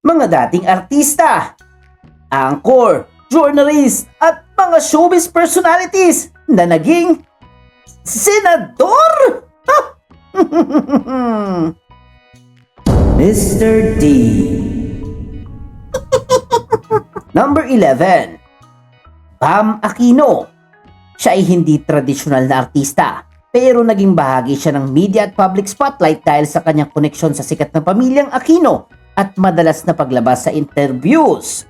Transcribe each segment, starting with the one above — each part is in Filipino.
mga dating artista, anchor, journalist at mga showbiz personalities na naging senador. Mr. D. Number 11. Bam Aquino. Siya ay hindi tradisyonal na artista, pero naging bahagi siya ng media at public spotlight dahil sa kanyang koneksyon sa sikat na pamilyang Aquino at madalas na paglabas sa interviews,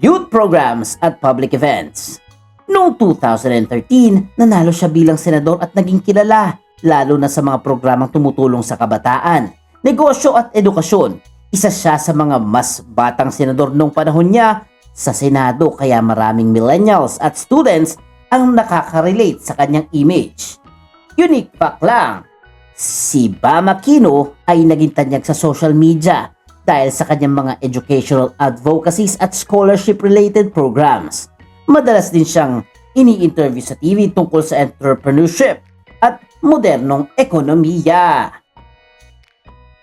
youth programs at public events. Noong 2013, nanalo siya bilang senador at naging kilala, lalo na sa mga programang tumutulong sa kabataan, negosyo at edukasyon. Isa siya sa mga mas batang senador noong panahon niya sa Senado, kaya maraming millennials at students ang nakaka-relate sa kanyang image. Unique fact lang, si Bam Aquino ay naging tanyag sa social media dahil sa kanyang mga educational advocacies at scholarship-related programs. Madalas din siyang ini-interview sa TV tungkol sa entrepreneurship at modernong ekonomiya.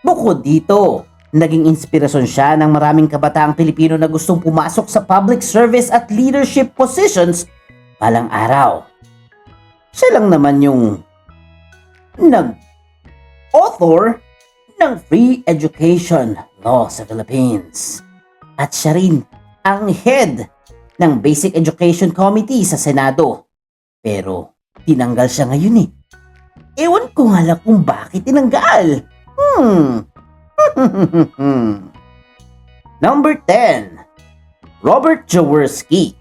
Bukod dito, naging inspirasyon siya ng maraming kabataang Pilipino na gustong pumasok sa public service at leadership positions balang araw. Siya lang naman yung nag-author ng Free Education Law sa Philippines. At siya rin ang head ng Basic Education Committee sa Senado. Pero tinanggal siya ngayon eh. Ewan ko nga lang kung bakit tinanggal. Number 10. Robert Jaworski.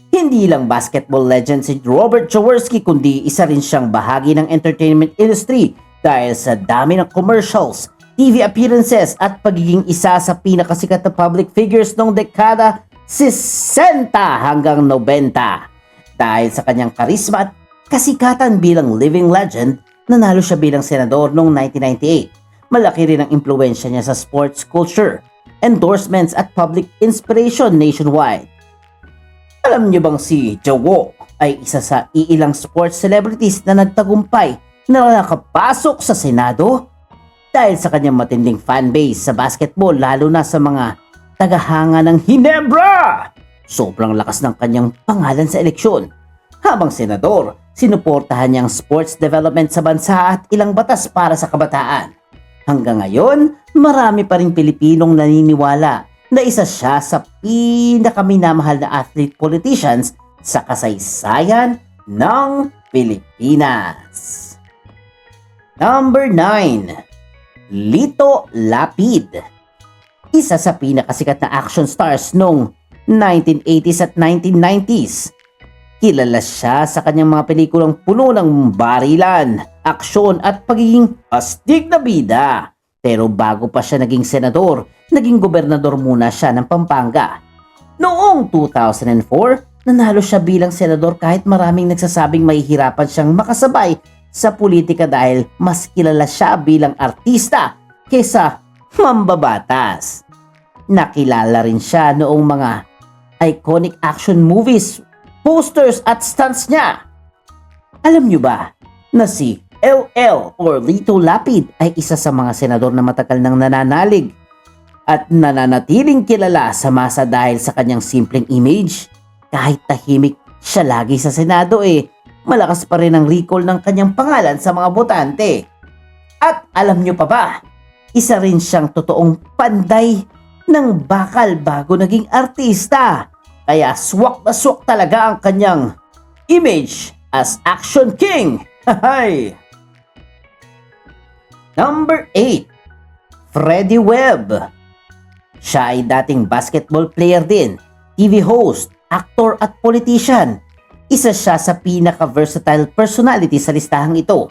Hindi lang basketball legend si Robert Jaworski, kundi isa rin siyang bahagi ng entertainment industry dahil sa dami ng commercials, TV appearances at pagiging isa sa pinakasikat na public figures noong dekada 60 hanggang 90. Dahil sa kanyang karisma at kasikatan bilang living legend, nanalo siya bilang senador noong 1998. Malaki rin ang impluwensya niya sa sports culture, endorsements at public inspiration nationwide. Alam niyo bang si Jawo ay isa sa iilang sports celebrities na nagtagumpay na nakapasok sa Senado? Dahil sa kanyang matinding fanbase sa basketball, lalo na sa mga tagahanga ng Hinebra. Sobrang lakas ng kanyang pangalan sa eleksyon. Habang senador, sinuportahan niya ang sports development sa bansa at ilang batas para sa kabataan. Hanggang ngayon, marami pa ring Pilipinong naniniwala na isa siya sa pinakaminamahal na athlete politicians sa kasaysayan ng Pilipinas. Number 9. Lito Lapid. Isa sa pinakasikat na action stars noong 1980s at 1990s. Kilala siya sa kanyang mga pelikulang puno ng barilan, aksyon at pagiging astig na bida. Pero bago pa siya naging senador, naging gobernador muna siya ng Pampanga. Noong 2004, nanalo siya bilang senador kahit maraming nagsasabing mahihirapan siyang makasabay sa politika dahil mas kilala siya bilang artista kesa mambabatas. Nakilala rin siya noong mga iconic action movies, posters at stunts niya. Alam niyo ba na si LL or Lito Lapid ay isa sa mga senador na matagal nang nananalig at nananatiling kilala sa masa dahil sa kanyang simpleng image? Kahit tahimik siya lagi sa Senado malakas pa rin ang recall ng kanyang pangalan sa mga botante. At alam niyo pa ba, isa rin siyang totoong panday ng bakal bago naging artista. Kaya swak na swak talaga ang kanyang image as action king. Hay! Number 8. Freddie Webb. Siya ay dating basketball player din, TV host, actor at politician. Isa siya sa pinaka-versatile personality sa listahang ito.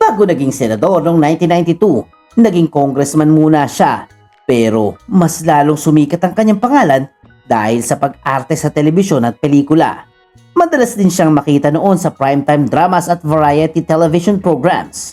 Bago naging senador noong 1992, naging congressman muna siya. Pero mas lalong sumikat ang kanyang pangalan dahil sa pag-arte sa telebisyon at pelikula. Madalas din siyang makita noon sa primetime dramas at variety television programs.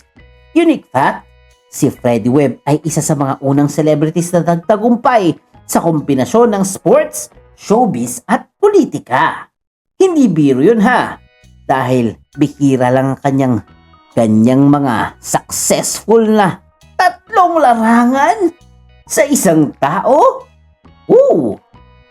Unique fact, si Freddie Webb ay isa sa mga unang celebrities na nagtagumpay sa kombinasyon ng sports, showbiz at politika. Hindi biro yun ha, dahil bihira lang ang kanyang mga successful na 3 larangan. sa isang tao? Oo!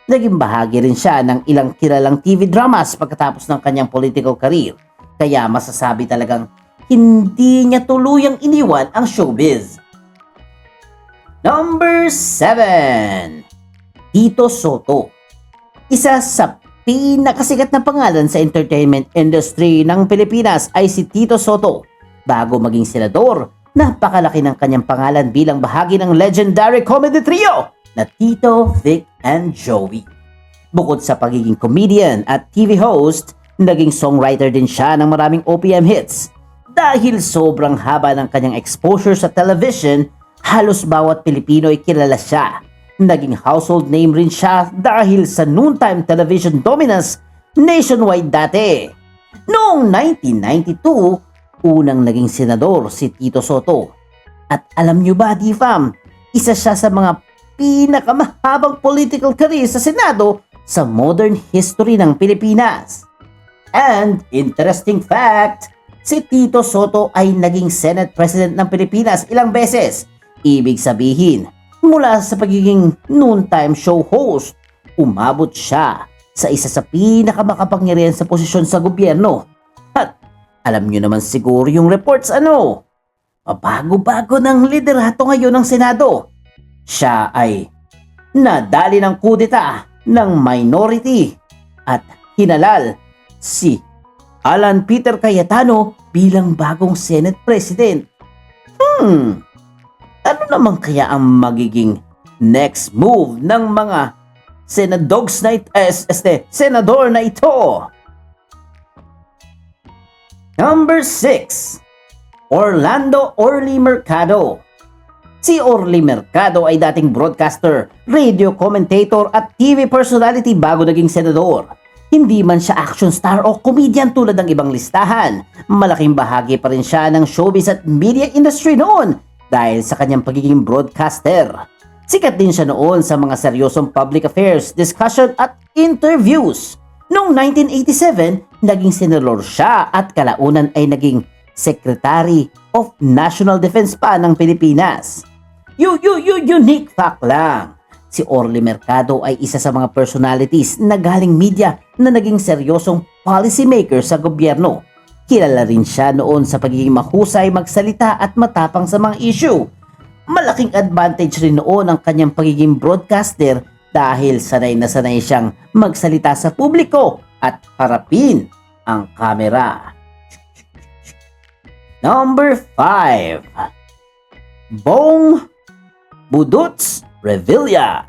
Naging bahagi rin siya ng ilang kilalang TV dramas pagkatapos ng kanyang political career. Kaya masasabi talagang hindi niya tuluyang iniwan ang showbiz. Number 7. Tito Soto. Isa sa pinakasikat na pangalan sa entertainment industry ng Pilipinas ay si Tito Soto. Bago maging senador, napakalaki ng kanyang pangalan bilang bahagi ng legendary comedy trio na Tito, Vic, and Joey. Bukod sa pagiging comedian at TV host, naging songwriter din siya ng maraming OPM hits. Dahil sobrang haba ng kanyang exposure sa television, halos bawat Pilipino ay kilala siya. Naging household name rin siya dahil sa noontime television dominance nationwide dati. Noong 1992, unang naging senador si Tito Soto. At alam nyo ba, D-Fam, isa siya sa mga pinakamahabang political career sa Senado sa modern history ng Pilipinas. And interesting fact, si Tito Soto ay naging Senate President ng Pilipinas ilang beses. Ibig sabihin, mula sa pagiging noontime show host, umabot siya sa isa sa pinakamakapangyarihan sa posisyon sa gobyerno. At alam nyo naman siguro yung reports bago-bago ng liderato ngayon ng Senado. Siya ay nadali ng kudeta ng minority at hinalal si Alan Peter Cayetano bilang bagong Senate President. Ano naman kaya ang magiging next move ng mga senador na ito? Number 6. Orlando Orly Mercado. Si Orly Mercado ay dating broadcaster, radio commentator at TV personality bago naging senador. Hindi man siya action star o comedian tulad ng ibang listahan, malaking bahagi pa rin siya ng showbiz at media industry noon dahil sa kanyang pagiging broadcaster. Sikat din siya noon sa mga seryosong public affairs, discussion at interviews. Noong 1987, naging senador siya at kalaunan ay naging Secretary of National Defense pa ng Pilipinas. Unique fact lang. Si Orly Mercado ay isa sa mga personalities na galing media na naging seryosong policymaker sa gobyerno. Kilala rin siya noon sa pagiging mahusay magsalita at matapang sa mga issue. Malaking advantage rin noon ang kanyang pagiging broadcaster dahil sanay na sanay siyang magsalita sa publiko at harapin ang kamera. Number 5. Bong Budots Revilla.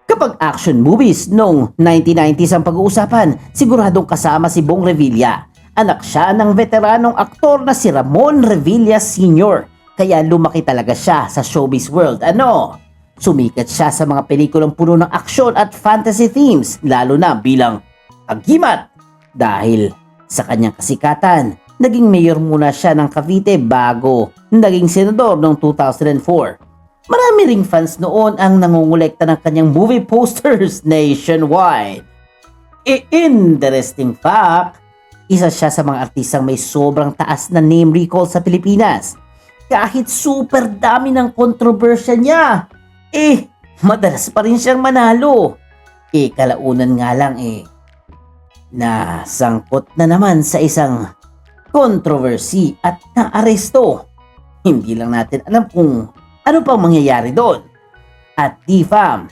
Kapag action movies noong 1990s ang pag-uusapan, siguradong kasama si Bong Revilla. Anak siya ng veteranong aktor na si Ramon Revilla Sr. Kaya lumaki talaga siya sa showbiz world. Sumikat siya sa mga pelikulang puno ng aksyon at fantasy themes, lalo na bilang Agimat. Dahil sa kanyang kasikatan, naging mayor muna siya ng Cavite bago naging senador noong 2004. Marami ring fans noon ang nangungulekta ng kanyang movie posters nationwide. Interesting fact, isa siya sa mga artistang may sobrang taas na name recall sa Pilipinas. Kahit super dami ng kontrobersya niya, madalas pa rin siyang manalo. Kalaunan nga lang nasangkot na naman sa isang controversy at naaresto. Hindi lang natin alam kung ano pang mangyayari doon. At D-Fam,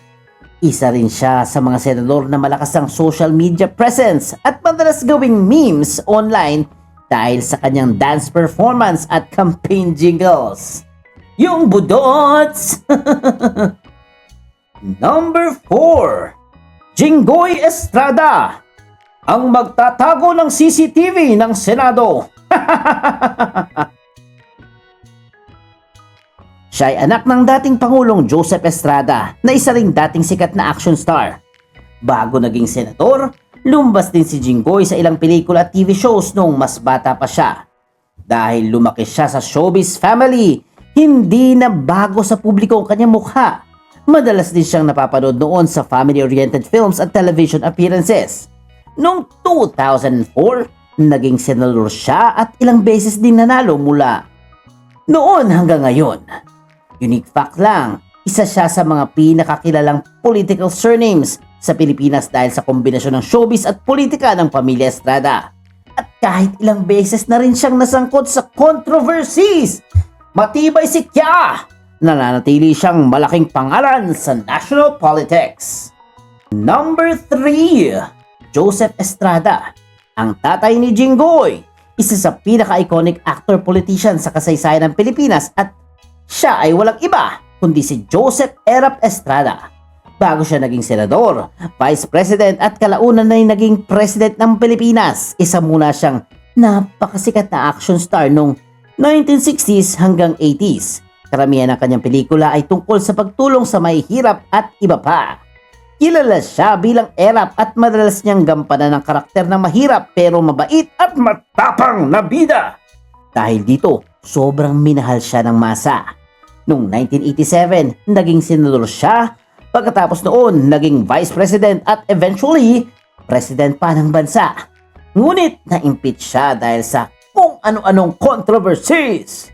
isa rin siya sa mga senador na malakas ang social media presence at madalas gawing memes online dahil sa kanyang dance performance at campaign jingles. Yung Budots! Number 4. Jinggoy Estrada, ang magtatago ng CCTV ng Senado. Siya ay anak ng dating Pangulong Joseph Estrada na isa ring dating sikat na action star. Bago naging senador, lumbas din si Jinggoy sa ilang pelikula at TV shows noong mas bata pa siya. Dahil lumaki siya sa showbiz family, hindi na bago sa publiko ang kanyang mukha. Madalas din siyang napapanood noon sa family-oriented films at television appearances. Noong 2004, naging senador siya at ilang beses din nanalo mula noon hanggang ngayon. Unique fact lang, Isa siya sa mga pinakakilalang political surnames sa Pilipinas dahil sa kombinasyon ng showbiz at politika ng pamilya Estrada. At kahit ilang beses na rin siyang nasangkot sa controversies, matibay si Kya! Nananatili siyang malaking pangalan sa national politics. Number 3, Joseph Estrada, ang tatay ni Jinggoy, isa sa pinaka-iconic actor-politician sa kasaysayan ng Pilipinas at siya ay walang iba kundi si Joseph Erap Estrada. Bago siya naging senador, vice president at kalaunan ay naging president ng Pilipinas, isa muna siyang napakasikat na action star noong 1960s hanggang 80s. Karamihan ng kanyang pelikula ay tungkol sa pagtulong sa mahihirap at iba pa. Kilala siya bilang Erap at madalas niyang gampanan ng karakter ng mahirap pero mabait at matapang na bida. Dahil dito, sobrang minahal siya ng masa. Noong 1987, naging senador siya. Pagkatapos noon, naging vice president at eventually, president pa ng bansa. Ngunit na-impeach siya dahil sa kung ano-anong controversies.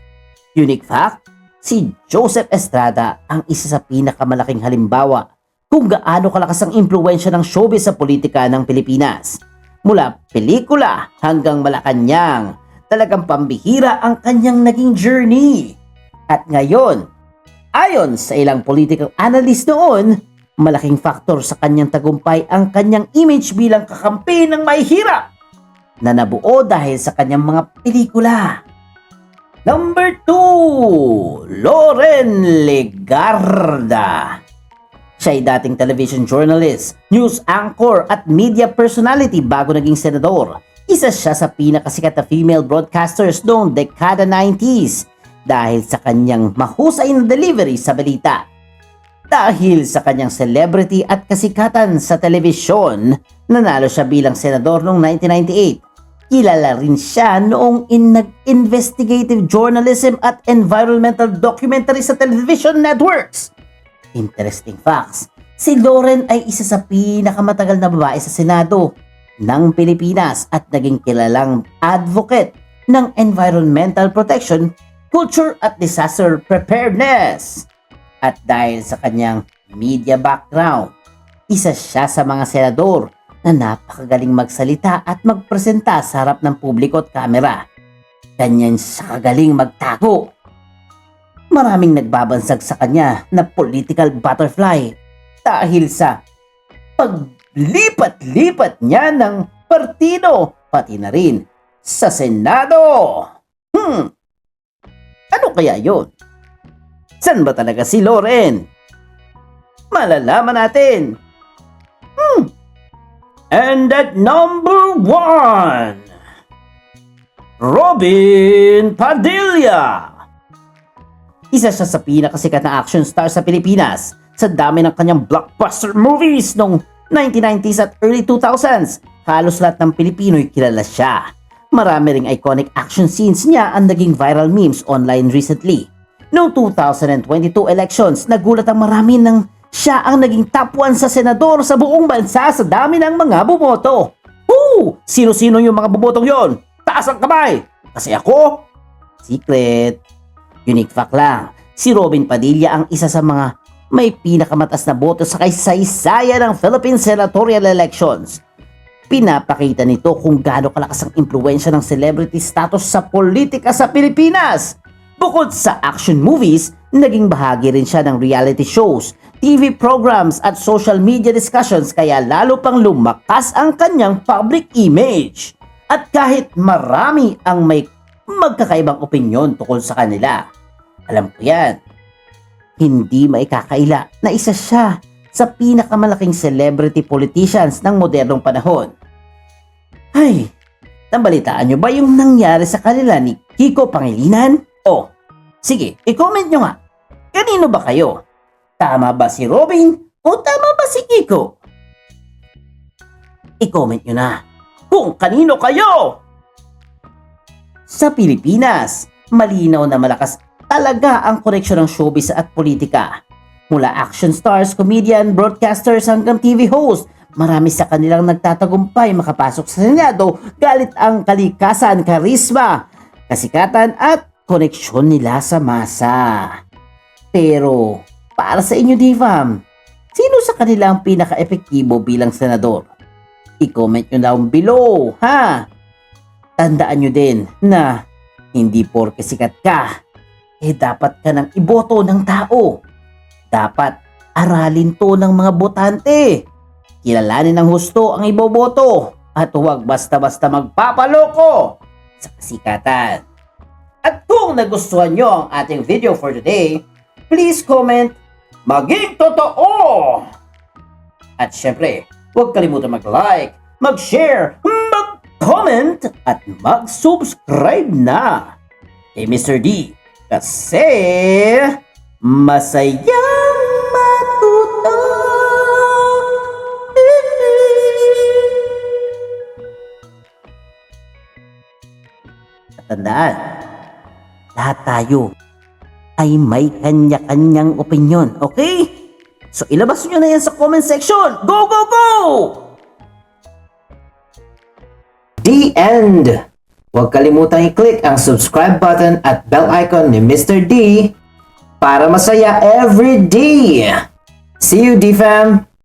Unique fact, si Joseph Estrada ang isa sa pinakamalaking halimbawa kung gaano kalakas ang impluwensya ng showbiz sa politika ng Pilipinas. Mula pelikula hanggang Malacanang, talagang pambihira ang kanyang naging journey. At ngayon, ayon sa ilang political analyst noon, malaking faktor sa kanyang tagumpay ang kanyang image bilang kakampi ng mahihirap na nabuo dahil sa kanyang mga pelikula. Number 2, Loren Legarda. Siya ay dating television journalist, news anchor at media personality bago naging senador. Isa siya sa pinakasikat na female broadcasters noong dekada 90s dahil sa kanyang mahusay na delivery sa balita. Dahil sa kanyang celebrity at kasikatan sa telebisyon, nanalo siya bilang senador noong 1998. Kilala rin siya noong nag-investigative journalism at environmental documentary sa television networks. Interesting facts, si Loren ay isa sa pinakamatagal na babae sa Senado ng Pilipinas at naging kilalang advocate ng environmental protection, culture at disaster preparedness. At dahil sa kanyang media background, isa siya sa mga senador na napakagaling magsalita at magpresenta sa harap ng publiko at kamera. Ganyan siya kagaling magtago. Maraming nagbabansag sa kanya na political butterfly dahil sa paglipat-lipat niya ng partido pati na rin sa Senado. Ano kaya yon? San ba talaga si Loren? Malalaman natin. And at number 1, Robin Padilla. Isa siya sa pinakasikat na action star sa Pilipinas. Sa dami ng kanyang blockbuster movies noong 1990s at early 2000s, halos lahat ng Pilipino'y kilala siya. Marami ring iconic action scenes niya ang naging viral memes online recently. Noong 2022 elections, nagulat ang marami nang siya ang naging top 1 sa senador sa buong bansa sa dami ng mga bumoto. Sino-sino yung mga bumotong yon? Taas ang kamay! Kasi ako? Secret. Unique fact lang, si Robin Padilla ang isa sa mga may pinakamataas na boto sa kaysaysayan ng Philippine senatorial elections. Pinapakita nito kung gaano kalakas ang impluwensya ng celebrity status sa politika sa Pilipinas. Bukod sa action movies, naging bahagi rin siya ng reality shows, TV programs at social media discussions kaya lalo pang lumakas ang kanyang public image. At kahit marami ang may magkakaibang opinyon tungkol sa kanila, alam ko yan, hindi maikakaila na isa siya sa pinakamalaking celebrity politicians ng modernong panahon. Ay, nabalitaan nyo ba yung nangyari sa kanila ni Kiko Pangilinan? Sige, i-comment nyo nga. Kanino ba kayo? Tama ba si Robin o tama ba si Kiko? I-comment nyo na kung kanino kayo! Sa Pilipinas, malinaw na malakas talaga ang koneksyon ng showbiz at politika. Mula action stars, comedian, broadcasters hanggang TV host, marami sa kanilang nagtatagumpay makapasok sa Senado galit ang kalikasan, karisma, kasikatan at koneksyon nila sa masa. Pero Para sa inyo, D-Fam, sino sa kanila ang pinaka-epektibo bilang senador? I-comment nyo down below, ha? Tandaan nyo din na hindi porke sikat ka, dapat ka nang iboto ng tao. Dapat aralin to ng mga botante. Kilalanin ng husto ang iboboto at huwag basta-basta magpapaloko sa kasikatan. At kung nagustuhan nyo ang ating video for today, please comment, maging totoo! At syempre, huwag kalimutan mag-like, mag-share, mag-comment, at mag-subscribe na kay Mr. D. Kasi masayang matuto. At tandaan, lahat tayo ay may kanya-kanyang opinion, okay? So ilabas nyo na yan sa comment section. Go, go, go! The end! Huwag kalimutang i-click ang subscribe button at bell icon ni Mr. D para masaya every day. See you, D-Fam!